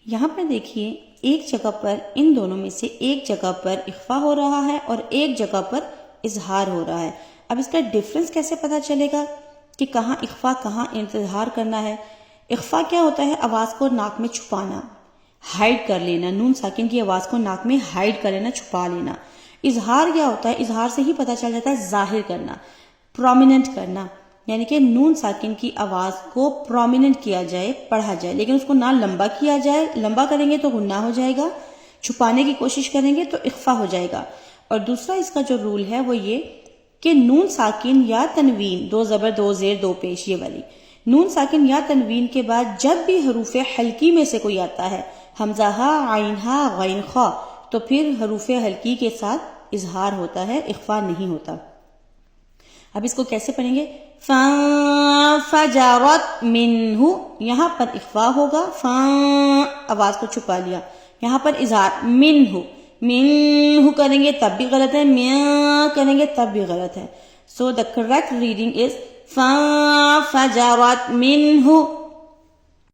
یہاں پر دیکھیے ایک جگہ پر ان دونوں میں سے ایک جگہ پر اخفا ہو رہا ہے اور ایک جگہ پر اظہار ہو رہا ہے. اب اس کا ڈیفرنس کیسے پتا چلے گا کہ کہاں اخفا کہاں اظہار کرنا ہے؟ اخفا کیا ہوتا ہے؟ آواز کو ناک میں چھپانا، ہائیڈ کر لینا، نون ساکن کی آواز کو ناک میں ہائیڈ کر لینا، چھپا لینا. اظہار کیا ہوتا ہے؟ اظہار سے ہی پتا چل جاتا ہے ظاہر کرنا، پرومیننٹ کرنا، یعنی کہ نون ساکن کی آواز کو پرومیننٹ کیا جائے، پڑھا جائے، لیکن اس کو نہ لمبا کیا جائے. لمبا کریں گے تو غنہ ہو جائے گا، چھپانے کی کوشش کریں گے تو اخفا ہو جائے گا. اور دوسرا اس کا جو رول ہے وہ یہ کہ نون ساکن یا تنوین، دو زبر دو زیر دو پیش، یہ والی نون ساکن یا تنوین کے بعد جب بھی حروف حلقی میں سے کوئی آتا ہے، حمزہ ہا، عین ہا، غین خا، تو پھر حروف حلقی کے ساتھ اظہار ہوتا ہے، اخفا نہیں ہوتا. اب اس کو کیسے پڑھیں گے؟ فجرت منہ، یہاں پر اخفا ہوگا، آواز کو چھپا لیا. یہاں پر اظہار منہ، منہ کریں گے تب بھی غلط ہے، میاں کریں گے تب بھی غلط ہے. سو دا کریکٹ ریڈنگ از فجرت منہ